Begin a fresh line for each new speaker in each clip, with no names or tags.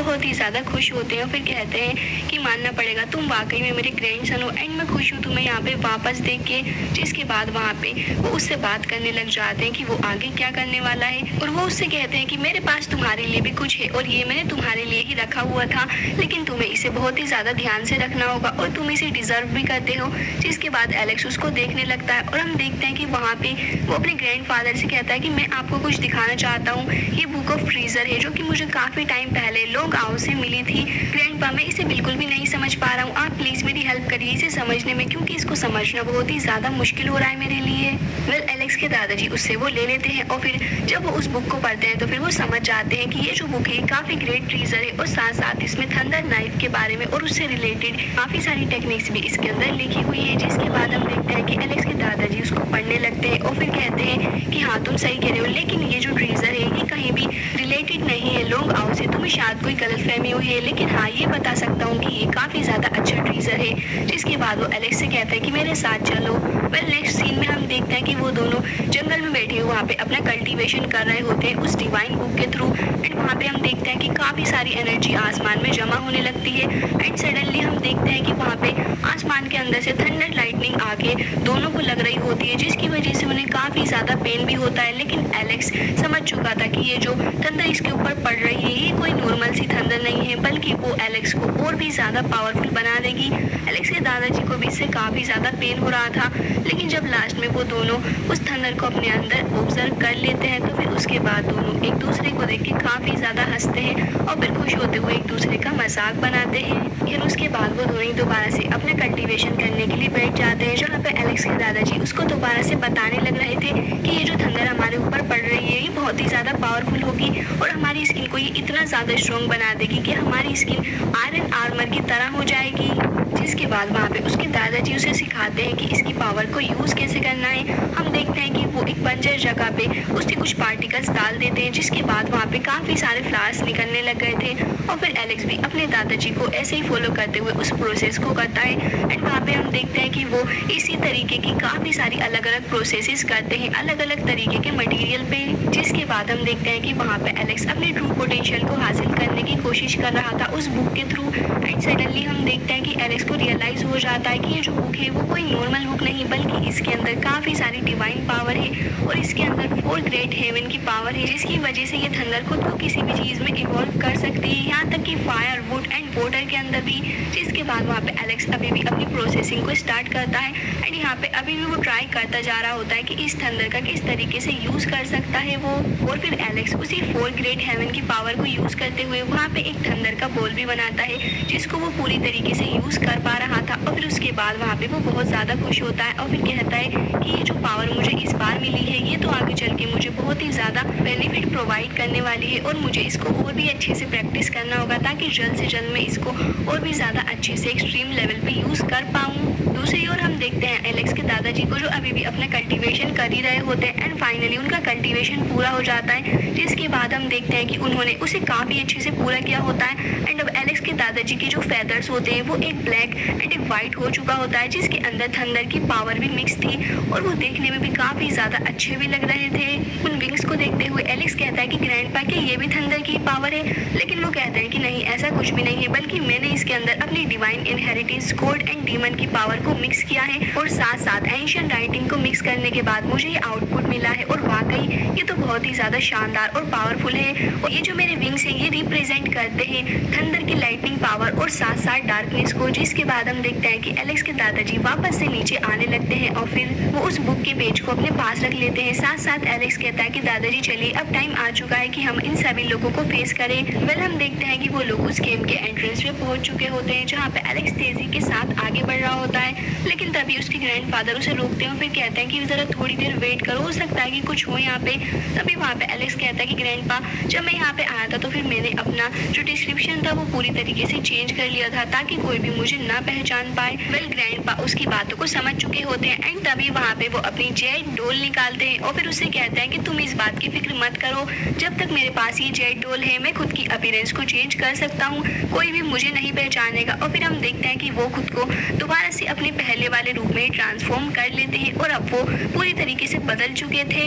बहुत ही ज़्यादा खुश होते हैं और फिर कहते हैं कि मानना पड़ेगा, तुम वाकई में मेरे ग्रैंडसन हो एंड मैं खुश हूँ तुम्हें यहाँ पे वापस देख के। जिसके बाद वहाँ पे वो उससे बात करने लग जाते हैं कि वो आगे क्या करने वाला है, और वो उससे कहते हैं कि मेरे पास तुम्हारे लिए भी कुछ है और ये मैंने तुम्हारे लिए ही रखा हुआ था, लेकिन तुम्हें इसे बहुत ही ज़्यादा ध्यान से रखना होगा और तुम इसे डिजर्व भी करते हो। जिसके बाद एलेक्स उसको देखने लगता है और हम देखते हैं कि वहाँ पे वो अपने ग्रैंडफादर से कहता है कि मैं आपको कुछ दिखाना चाहता हूँ। ये बुक ऑफ फ्रीजर है जो कि मुझे काफ़ी टाइम पहले लॉन्ग आवर से मिली थी। ग्रैंडपा मैं इसे बिल्कुल भी नहीं समझ पा रहा हूँ, आप प्लीज़ मेरी हेल्प करिए इसे समझने में, क्योंकि इसको समझना बहुत ही ज़्यादा मुश्किल हो रहा है मेरे लिए। वेल एलेक्स के दादाजी उससे वो ले लेते हैं और फिर जब वो उस बुक को पढ़ते हैं तो फिर वो समझ जाते हैं कि ये जो बुक है काफ़ी ग्रेट ट्रीजर है और साथ साथ इसमें थंडर नाइफ के बारे में और उससे रिलेटेड काफ़ी सारी टेक्निक्स भी इसके अंदर लिखी हुई है। जिसके बाद हम देखते हैं कि एलेक्स के दादाजी उसको पढ़ने लगते हैं और फिर कहते हैं कि हाँ तुम सही कह रहे हो, लेकिन ये जो ट्रीजर है ये कहीं भी रिलेटेड नहीं है लॉन्ग आवर से, तुम्हें शायद कोई गलतफहमी हुई है, लेकिन हाँ ये बता सकता हूँ कि ये काफ़ी ज़्यादा अच्छा ट्रीजर है। जिसके बाद वो एलेक्स से कहता है कि मेरे साथ चलो। वेल नेक्स्ट सीन में हम देखते हैं कि वो दोनों जंगल में बैठे हुए वहाँ पे अपना कल्टीवेशन कर रहे होते हैं उस डिवाइन बुक के थ्रू, एंड वहाँ पे हम देखते हैं कि काफ़ी सारी एनर्जी आसमान में जमा होने लगती है एंड सडनली हम देखते हैं कि वहाँ पे आसमान के अंदर से थंडर लाइटनिंग आके दोनों को लग रही होती है, जिसकी वजह से उन्हें काफ़ी ज़्यादा पेन भी होता है। लेकिन एलेक्स समझ चुका था कि ये जो थंडर इसके ऊपर पड़ रही है ये कोई नॉर्मल सी थंडर नहीं है, बल्कि वो एलेक्स को और भी ज़्यादा पावरफुल बना देगी। एलेक्स के दादाजी को भी इससे काफ़ी ज़्यादा पेन हो रहा था, लेकिन जब लास्ट में वो दोनों उस थंडर को अपने अंदर ऑब्जर्व कर लेते हैं तो फिर उसके बाद दोनों एक दूसरे को देख के काफ़ी ज़्यादा हंसते हैं और फिर खुश होते हुए एक दूसरे का मजाक बनाते हैं। फिर उसके बाद वो दोनों दोबारा से अपना कल्टीवेशन करने के लिए बैठ जाते हैं, जहाँ पे एलेक्स के दादाजी उसको दोबारा से बताने लग रहे थे कि ये जो थंडर हमारे ऊपर पड़ रही है ये बहुत ही ज़्यादा पावरफुल होगी और हमारी स्किन को ये इतना ज़्यादा स्ट्रॉन्ग बना देगी कि हमारी स्किन आयरन आर्मर की तरह हो जाएगी। जिसके बाद वहाँ पे उसके दादाजी उसे सिखाते हैं कि इसकी पावर को यूज़ कैसे करना है। हम देखते हैं कि वो एक बंजर जगह पे उससे कुछ पार्टिकल्स डाल देते हैं, जिसके बाद वहाँ पे काफ़ी सारे फ्लावर्स निकलने लग गए थे और फिर एलेक्स भी अपने दादाजी को ऐसे ही फॉलो करते हुए उस प्रोसेस को करता है एंड वहाँ पे हम देखते हैं कि वो इसी तरीके की काफ़ी सारी अलग अलग प्रोसेसेस करते हैं अलग अलग तरीके के मटेरियल पे। जिसके बाद हम देखते हैं कि वहाँ पे एलेक्स अपने ट्रू पोटेंशियल को हासिल करने की कोशिश कर रहा था उस बुक के थ्रू, एंड सडनली हम देखते हैं कि एलेक्स को रियलाइज़ हो जाता है कि ये जो बुक है वो कोई नॉर्मल बुक नहीं, बल्कि इसके अंदर काफ़ी सारी डिवाइन पावर है और इसके अंदर 4 ग्रेट हेवन की पावर है, जिसकी वजह से ये थंडर खुद को किसी भी चीज़ में इवॉल्व कर सकती है, यहाँ तक कि फायर, वुड एंड वाटर के अंदर भी। जिसके बाद वहाँ पे एलेक्स अभी भी अपनी प्रोसेसिंग को स्टार्ट करता है एंड यहाँ पे अभी भी वो ट्राई करता जा रहा होता है कि इस थंडर का किस तरीके से यूज़ कर सकता है वो। और फिर एलेक्स उसी 4 ग्रेट हेवन की पावर को यूज़ करते हुए वहाँ पे एक थंडर का बॉल भी बनाता है, जिसको वो पूरी तरीके से यूज़ कर पा रहा था। और फिर उसके बाद वहाँ पे वो बहुत ज़्यादा खुश होता है और फिर कहता है कि ये जो पावर मुझे इस बार मिली है ये तो आगे चल के मुझे बहुत ही ज़्यादा बेनिफिट प्रोवाइड करने वाली है और मुझे इसको और भी अच्छे से प्रैक्टिस करना होगा ताकि जल्द से जल्द मैं इसको और भी ज़्यादा अच्छे से एक्सट्रीम लेवल पे यूज़ कर पाऊँ। दूसरी ओर हम देखते हैं एलेक्स के दादाजी को जो अभी भी अपना कल्टीवेशन कर ही रहे होते हैं एंड फाइनली उनका कल्टीवेशन पूरा हो जाता है। जिसके बाद हम देखते हैं कि उन्होंने उसे काफ़ी अच्छे से पूरा किया होता है एंड अब एलेक्स के दादाजी के जो फेदर्स होते हैं वो एक ब्लैक एंड एक वाइट हो चुका होता है, जिसके अंदर थंडर की पावर भी मिक्स थी और वो देखने में भी काफ़ी ज़्यादा अच्छे भी लग रहे थे। उन विंग्स को देखते हुए एलेक्स कहता है कि ग्रैंडपा के ये भी थंडर की पावर है, लेकिन वो कहते हैं कि नहीं ऐसा कुछ भी नहीं है, बल्कि मैंने इसके अंदर अपनी divine inheritance God and demon की पावर को मिक्स किया है और साथ साथ एंशिएंट राइटिंग को मिक्स करने के बाद मुझे ये आउटपुट मिला है और वाकई ये तो बहुत ही ज़्यादा शानदार और पावरफुल है। और ये जो मेरे विंग्स हैं ये रिप्रेजेंट करते हैं थंडर की लाइटनिंग पावर और साथ साथ डार्कनेस को। जिसके बाद हम देखते हैं कि एलेक्स के दादाजी वापस से नीचे आने लगते हैं और फिर वो उस बुक के पेज को अपने पास रख लेते हैं। साथ साथ एलेक्स कहता है कि दादाजी चलिए अब टाइम आ चुका है कि हम इन सभी लोगों को फेस करें। वेल हम देखते हैं कि वो लोग उस गेम के एंट्रेंस पे पहुंच चुके होते हैं, जहाँ पे एलेक्स तेजी के साथ आगे बढ़ रहा होता है, लेकिन तभी उसके ग्रैंडफादर उसे रोकते हैं और फिर कहते हैं कि ज़रा थोड़ी देर वेट करो, हो सकता है कि कुछ हो यहाँ पे। तभी वहाँ पे एलेक्स कहता है कि ग्रैंडपा जब मैं यहाँ पे आया था तो फिर मैंने अपना जो डिस्क्रिप्शन था वो पूरी तरीके से चेंज कर लिया था ताकि कोई भी मुझे ना पहचान पाए। वेल ग्रैंडपा उसकी बातों को समझ चुके होते हैं एंड तभी वहाँ पे वो अपनी जेड डोल निकालते हैं और फिर उससे कहते हैं कि तुम इस बात की फिक्र मत करो, जब तक मेरे पास ये जेड डोल है मैं खुद की अपीयरेंस को चेंज चेंज कर सकता हूँ, कोई भी मुझे नहीं पहचानेगा। और फिर हम देखते हैं कि वो खुद को दोबारा से अपने पहले वाले रूप में ट्रांसफॉर्म कर लेते हैं और अब वो पूरी तरीके से बदल चुके थे।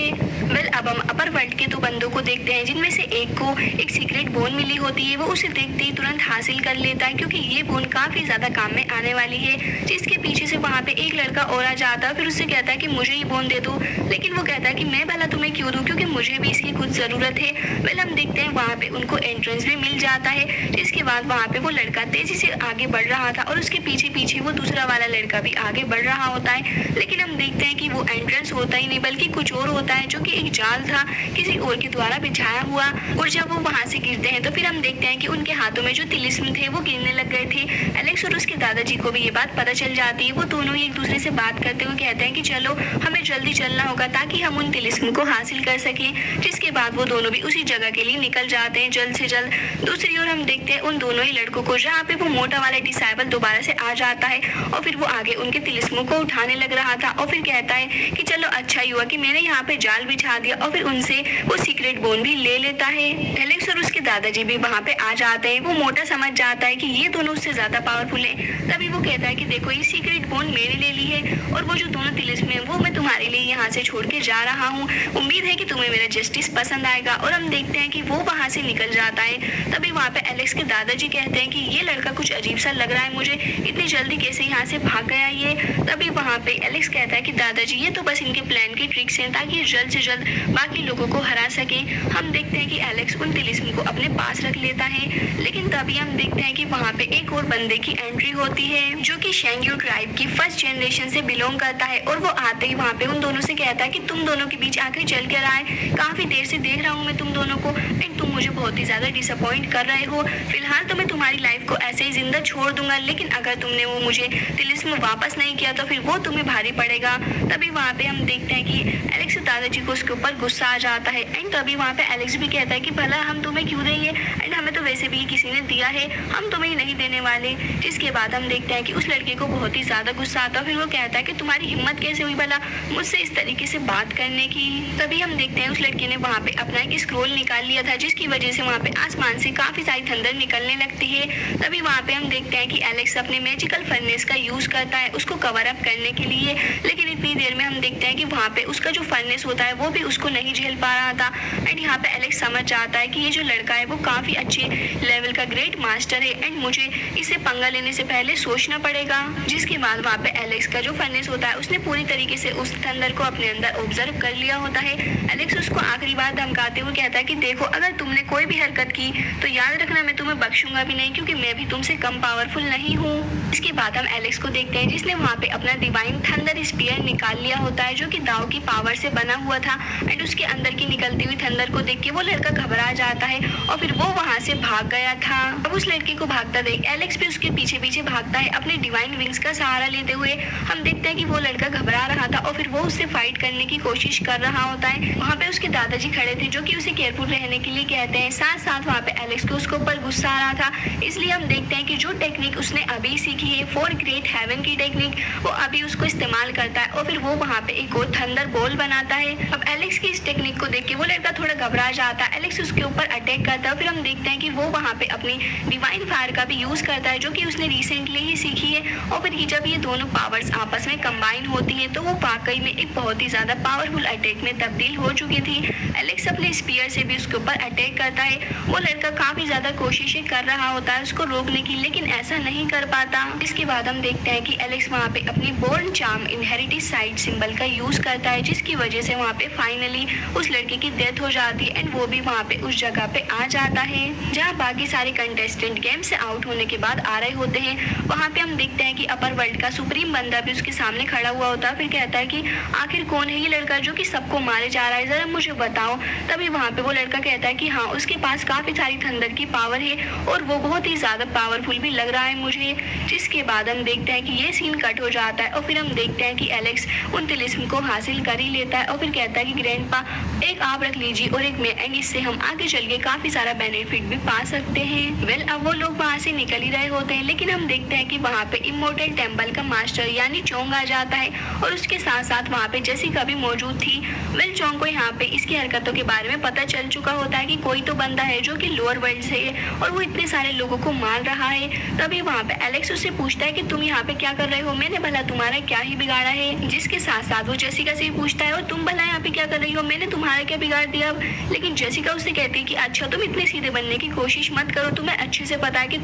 अब हम अपर वर्ल्ड के 2 बंदों को देखते हैं, जिनमें से एक को एक सीक्रेट बोन मिली होती है। वो उसे देखते ही तुरंत हासिल कर लेता है, क्योंकि ये बोन काफी ज्यादा काम में आने वाली है। जिसके पीछे से वहाँ पे एक लड़का और आ जाता है, फिर उससे कहता है कि मुझे ये बोन दे दो, लेकिन वो कहता है कि मैं भला तुम्हें क्यों दूं, क्योंकि मुझे भी इसकी कुछ जरूरत है। हम देखते हैं वहाँ पे उनको एंट्रेंस भी मिल जाता है, जिसके बाद वहाँ पे वो लड़का तेजी से आगे बढ़ रहा था और उसके पीछे पीछे वो दूसरा वाला लड़का भी आगे बढ़ रहा होता है। लेकिन हम देखते हैं कि वो एंट्रेंस होता ही नहीं, बल्कि कुछ और होता है, जो कि एक जाल था किसी और के द्वारा बिछाया हुआ। और जब वो वहाँ से गिरते हैं तो फिर हम देखते हैं कि उनके हाथों में जो तिलिस्म थे वो गिरने लग गए थे। एलेक्स और उसके दादाजी को भी ये बात पता चल जाती है। वो दोनों ही एक दूसरे से बात करते हुए कहते हैं कि चलो हमें जल्दी चलना होगा ताकि हम उन तिलिस्म को हासिल कर सकें। जिसके बाद वो दोनों भी उसी जगह के लिए निकल जाते हैं जल्द से जल्द। दूसरी ओर हम देखते हैं उन दोनों ही लड़कों को, जहाँ पे वो मोटा वाला डिसाइबल दोबारा से आ जाता है और फिर वो आगे उनके तिलिस्मों को उठाने लग रहा था और फिर कहता है कि चलो अच्छा ही हुआ कि मैंने यहाँ पे जाल बिछा दिया, और फिर उनसे वो सीक्रेट बोन भी ले लेता है। एलेक्स और उसके दादाजी भी वहाँ पे आ जाते हैं। वो मोटा समझ जाता है कि ये दोनों उससे ज्यादा पावरफुल है। तभी वो कहता है कि देखो ये सीक्रेट बोन मेरे ले ली है और वो जो दोनों तिलिस्म है वो मैं तुम्हारे लिए यहाँ से छोड़ के जा रहा हूँ। उम्मीद है कि तुम्हें मेरा जस्टिस पसंद आएगा। और हम देखते हैं कि वो वहाँ से निकल जाता है। तभी वहाँ पे एलेक्स के दादाजी कहते हैं कि ये लड़का कुछ अजीब सा लग रहा है मुझे, इतनी जल्दी कैसे यहाँ से भाग गया ये। तभी वहाँ पे एलेक्स कहता है कि दादाजी ये तो बस इनके प्लान की ट्रिक्स हैं ताकि ये जल्द से जल्द बाकी लोगों को हरा सके। हम देखते हैं कि एलेक्स उन तिलिस्म को अपने पास रख लेता है। लेकिन तभी हम देखते हैं कि वहाँ पे एक और बंदे की एंट्री होती है, जो कि शेंग्यू ट्राइब की फर्स्ट जनरेशन से बिलोंग करता है। और वो आते ही वहाँ पे उन दोनों से कहता है कि तुम दोनों के बीच आखिर चल कर आए, काफी देर से देख रहा हूँ मैं तुम दोनों को, एंड तुम मुझे बहुत ही ज्यादा डिसअपॉइंट कर रहे हो। फिलहाल तो मैं तुम्हारी लाइफ को ऐसे ही जिंदा छोड़ दूंगा, लेकिन अगर तुमने वो मुझे तिलिस्म वापस नहीं किया तो फिर वो तुम्हें भारी पड़ेगा। तभी वहाँ पे हम देखते हैं कि एलेक्स दादाजी को उसके ऊपर गुस्सा आ जाता है। एंड तभी वहाँ पे एलेक्स भी कहता है कि भला हम तुम्हें क्यों देंगे, एंड हमें तो वैसे भी किसी ने दिया है, हम तुम्हें नहीं देने वाले। जिसके बाद हम देखते हैं कि उस लड़के को बहुत ही ज्यादा गुस्सा आता है। फिर वो कहता है कि तुम्हारी हिम्मत कैसे हुई भला मुझसे इस तरीके से बात करने की। तभी हम देखते हैं उस लड़के ने वहाँ पे अपना एक स्क्रोल निकाल लिया था, जिसकी वजह से वहाँ पे आसमान से काफी सारी थंडर निकलने लगती है। तभी वहाँ पे हम देखते हैं कि एलेक्स अपने मैजिकल फर्नेस का यूज करता है उसको कवर अप करने के लिए। लेकिन इतनी देर में हम देखते हैं कि वहाँ पे उसका जो फर्नेस होता है वो भी उसको नहीं झेल पा रहा था। एंड यहाँ पे एलेक्स समझ जाता है कि ये जो लड़का है वो काफी अच्छे लेवल का ग्रेट मास्टर है, एंड मुझे इसे पंगा लेने से पहले सोचना पड़ेगा। जिसके बाद वहाँ पे एलेक्स का जो फर्नेस होता है उसने पूरी तरीके से उस थंडर को अपने अंदर ऑब्जर्व कर लिया होता है। एलेक्स उसको आखिरी बार धमकाते हुए कहता है कि देखो अगर तुमने कोई भी हरकत की तो याद रखना मैं तुम्हें बख्शूंगा भी नहीं, क्योंकि मैं भी तुमसे कम पावरफुल नहीं हूँ। इसके बाद हम एलेक्स को देखते हैं जिसने वहाँ पे अपना डिवाइन थंडर स्पीयर निकाल लिया होता है, जो कि दाव की पावर से बना हुआ था। एंड उसके अंदर की निकलती हुई थंडर को देख के वो लड़का घबरा जाता है और फिर वो वहाँ से भाग गया था। अब उस लड़के को भागता देख एलेक्स भी उसके पीछे पीछे भागता है अपने डिवाइन विंग्स का सहारा लेते हुए। हम देखते हैं कि वो लड़का घबरा रहा था और फिर वो उससे फाइट करने की कोशिश कर रहा होता है। वहाँ पे उसके दादाजी खड़े थे, जो कि उसे केयरफुल रहने के लिए कहते हैं। साथ साथ वहाँ पे एलेक्स को उसके ऊपर गुस्सा आ रहा था, इसलिए हम देखते हैं कि जो टेक्निक उसने अभी सीखी है 4 ग्रेट हेवन की टेक्निक, वो अभी उसको इस्तेमाल करता है और फिर वो वहाँ पे एक और थंडर बॉल बनाता है। अब एलेक्स की इस टेक्निक को देख के वो लड़का थोड़ा घबरा जाता है। एलेक्स उसके ऊपर अटैक करता है। फिर हम देखते हैं कि वो वहाँ पे अपनी डिवाइन फायर का भी यूज करता है, जो कि उसने रिसेंटली ही सीखी है। और फिर जब ये दोनों पावर्स आपस में कंबाइन होती हैं तो वो वाकई में एक बहुत ही ज्यादा पावरफुल अटैक में तब्दील हो चुकी थी। एलेक्स अपने स्पीयर से भी उसके ऊपर अटैक करता है। वो लड़का काफी ज्यादा कोशिशें कर रहा होता है उसको रोकने की, लेकिन ऐसा नहीं कर पाता। इसके बाद हम देखते हैं कि एलेक्स वहाँ पे अपनी born charm inherited side symbol का यूज करता है, जिसकी वजह से वहाँ पे फाइनली उस लड़के की डेथ हो जाती है। एंड वो भी वहाँ पे उस जगह पे आ जाता है जहाँ बाकी सारे कंटेस्टेंट गेम से आउट होने के बाद आ रहे होते हैं। वहाँ पे हम देखते हैं कि अपर वर्ल्ड का सुप्रीम बंदा भी उसके सामने खड़ा हुआ होता है। फिर कहता है कि आखिर कौन है ये लड़का जो कि सबको मारे जा रहा है, जरा मुझे बताओ। तभी वहाँ पे वो लड़का कहता है कि हाँ उसके पास काफी सारी थंडर की पावर है और वो बहुत ही ज्यादा पावरफुल भी लग रहा है मुझे। जिसके बाद हम देखते हैं कि ये सीन कट हो जाता है और फिर हम देखते हैं कि एलेक्स उन तिलिस्म को हासिल कर ही लेता है और फिर कहता है कि ग्रैंडपा एक आप रख लीजिए और एक मैं, एंड इससे हम आगे चल के काफी सारा बेनिफिट भी पा सकते लगते हैं। वेल अब वो लोग वहाँ से निकल ही रहे होते हैं, लेकिन हम देखते हैं कि वहाँ पे इमोर्टल टेम्पल का मास्टर यानी चोंग आ जाता है और उसके साथ साथ वहाँ पे जेसिका भी मौजूद थी। वेल चोंग को यहाँ पे इसकी हरकतों के बारे में पता चल चुका होता है कि कोई तो बंदा है जो कि लोअर वर्ल्ड से है और वो इतने सारे लोगों को मार रहा है। तभी वहाँ पे एलेक्स उससे पूछता है कि तुम यहाँ पे क्या कर रहे हो, मैंने भला तुम्हारा क्या ही बिगाड़ा है। जिसके साथ साथ वो जेसिका से पूछता है और तुम भला यहाँ पे क्या कर रही हो, मैंने तुम्हारा क्या बिगाड़ दिया। लेकिन जेसिका उससे कहती है कि अच्छा तुम इतने सीधे बनने की कोशिश मत करो, तुम्हें अच्छे से पता है कि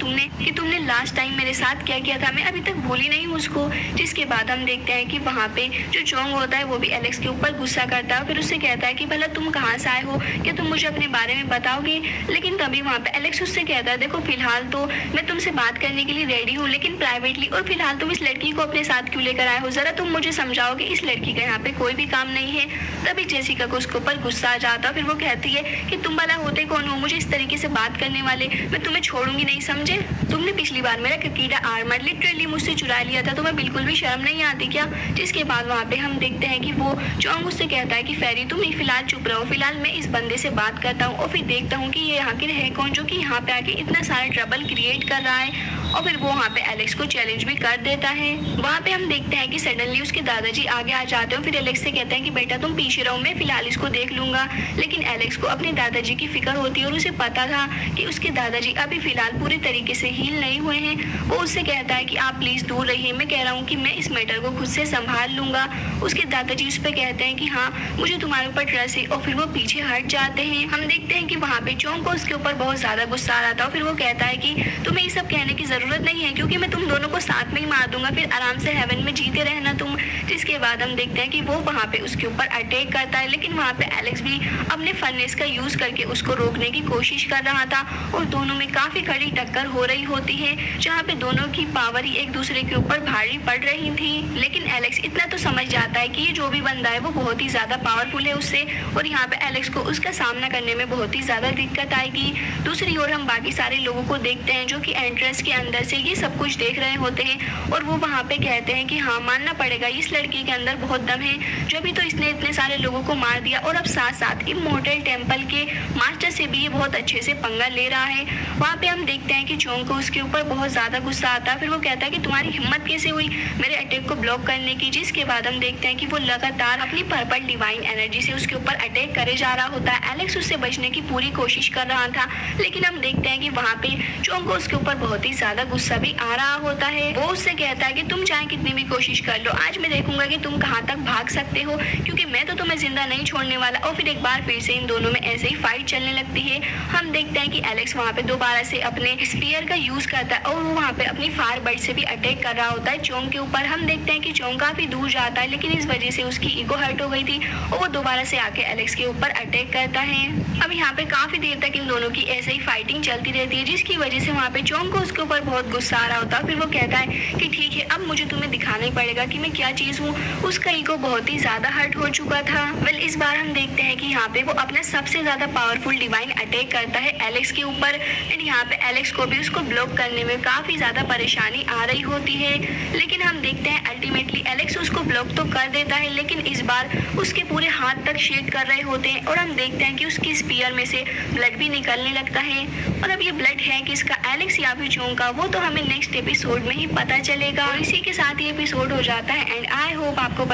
तुमने लास्ट टाइम मेरे साथ क्या किया था, मैं अभी तक भूली नहीं हूँ उसको। जिसके बाद हम देखते हैं कि वहाँ पे जो चोंग होता है वो भी एलेक्स के ऊपर गुस्सा करता है, फिर उससे कहता है कि भला तुम कहाँ से आए हो, क्या तुम मुझे अपने बारे में बताओगे। लेकिन तभी वहाँ पे एलेक्स उससे कहता है देखो फिलहाल तो मैं तुमसे बात करने के लिए रेडी हूँ, लेकिन प्राइवेटली, और फिलहाल तुम इस लड़की को अपने साथ क्यों लेकर आए हो, जरा तुम मुझे समझाओ कि इस लड़की का यहाँ पे कोई भी काम नहीं है। तभी जेसिका को उसके ऊपर गुस्सा आ जाता है, फिर वो कहती है कि तुम भला होते कौन हो मुझे इस तरीके से बात करने वाले, मैं तुम्हें छोड़ूंगी नहीं समझे। तुमने पिछली बार मेरा क्रीडा आर्मर लिटरली मुझसे चुरा लिया था, तुम्हें बिल्कुल भी शर्म नहीं आती क्या। जिसके बाद वहाँ पे हम देखते हैं कि वो चोंग उससे कहता है कि फेरी तुम फिलहाल चुप रहो, फिलहाल मैं इस बंदे से बात करता हूँ और फिर देखता हूँ कि ये आखिर है कौन जो कि यहाँ पे आके इतना सारा ट्रबल क्रिएट कर रहा है। और फिर वो वहाँ पे एलेक्स को चैलेंज भी कर देता है। वहाँ पे हम देखते हैं कि सडनली उसके दादाजी आगे आ जाते हैं, फिर एलेक्स से कहते हैं कि बेटा तुम पीछे रहो, मैं फिलहाल इसको देख लूंगा। लेकिन एलेक्स को अपने दादाजी की फिक्र होती है और उसे पता था कि उसके दादाजी अभी फिलहाल पूरी तरीके से हील नहीं हुए हैं। वो उससे कहता है कि आप प्लीज दूर रहिए, मैं कह रहा हूँ कि मैं इस मैटर को खुद से संभाल लूंगा। उसके दादाजी उस पर कहते हैं कि हाँ मुझे तुम्हारे ऊपर ट्रस्ट है, और फिर वो पीछे हट जाते हैं। हम देखते हैं कि वहाँ पे चोंग को उसके ऊपर बहुत ज्यादा गुस्सा आ रहा था, फिर वो कहता है कि तुम्हें ये सब कहने की जरूरत नहीं है क्योंकि मैं तुम दोनों को साथ में ही मार दूंगा, फिर आराम से हेवन में जीते रहना तुम। जिसके बाद हम देखते हैं कि वो वहाँ पे उसके ऊपर अटैक करता है, लेकिन वहाँ पे एलेक्स भी अपने फननेस का यूज करके उसको रोकने की कोशिश कर रहा था और दोनों में काफी कड़ी टक्कर हो रही होती है, जहाँ पे दोनों की पावर ही एक दूसरे के ऊपर भारी पड़ रही थी। लेकिन एलेक्स इतना तो समझ जाता है कि ये जो भी बंदा है वो बहुत ही ज्यादा पावरफुल है उससे, और यहाँ पे एलेक्स को उसका सामना करने में बहुत ही ज्यादा दिक्कत आएगी। दूसरी ओर हम बाकी सारे लोगों को देखते हैं जो कि एंट्रेंस के अंदर से ये सब कुछ देख रहे होते हैं और वो वहाँ पे कहते हैं कि हाँ मानना पड़ेगा इस लड़की के अंदर बहुत दम है, जो भी तो इसने इतने सारे लोगों को मार दिया और अब साथ साथ इमोर्टल टेम्पल के मास्टर से भी ये बहुत अच्छे से पंगा ले रहा है। वहाँ पे हम देखते हैं कि चोंग को उसके ऊपर बहुत ज्यादा गुस्सा आता है, फिर वो कहता है कि तुम्हारी हिम्मत कैसे हुई मेरे अटैक को ब्लॉक करने की। जिसके बाद हम देखते हैं कि वो लगातार अपनी पर्पल डिवाइन एनर्जी से उसके ऊपर अटैक करे जा रहा होता है। एलेक्स उससे बचने की पूरी कोशिश कर रहा था, लेकिन हम देखते हैं कि वहाँ पे चोंग को उसके ऊपर बहुत ही ज्यादा गुस्सा भी आ रहा होता है। वो उससे कहता है कि तुम चाहे कितनी भी कोशिश कर लो, आज मैं देखूंगा कि तुम कहाँ तक भाग सकते हो, क्योंकि मैं तो तुम्हें जिंदा नहीं छोड़ने वाला। और फिर एक बार फिर से इन दोनों में ऐसे ही फाइट चलने लगती है। हम देखते हैं कि एलेक्स वहाँ पे दोबारा से अपने स्पीयर का यूज करता है और वो वहाँ पे अपनी फायर बर्ड से भी अटैक कर रहा होता है चोंग के ऊपर। हम देखते हैं कि चोंग काफी दूर जाता है, लेकिन इस वजह से उसकी ईगो हर्ट हो गई थी और वो दोबारा से आके एलेक्स के ऊपर अटैक करता है। अब यहाँ पे काफी देर तक इन दोनों की ऐसे ही फाइटिंग चलती रहती है, जिसकी वजह से वहाँ पे चोंग को उसके ऊपर बहुत गुस्सा आ रहा होता है। फिर वो कहता है कि ठीक है अब मुझे तुम्हें दिखाना ही पड़ेगा कि मैं क्या चीज हूँ। उसका ईगो बहुत ही ज्यादा हर्ट हो चुका था। वेल इस बार हम देखते हैं कि यहाँ पे वो अपना सबसे ज्यादा पावरफुल डिवाइन अटैक करता है एलेक्स के ऊपर, एंड यहाँ पे एलेक्स को भी उसको ब्लॉक करने में काफी ज्यादा परेशानी आ रही होती है। लेकिन हम देखते हैं अल्टीमेटली एलेक्स उसको ब्लॉक तो कर देता है, लेकिन इस बार उसके पूरे हाथ तक शेक कर रहे होते हैं और हम देखते हैं कि उसकी स्पीयर में से ब्लड भी निकलने लगता है। और अब ये ब्लड है किसका, एलेक्स या फिर चोंग का, वो तो हमें नेक्स्ट एपिसोड में ही पता चलेगा। और इसी के साथ ये एपिसोड हो जाता है एंड आई होप आपको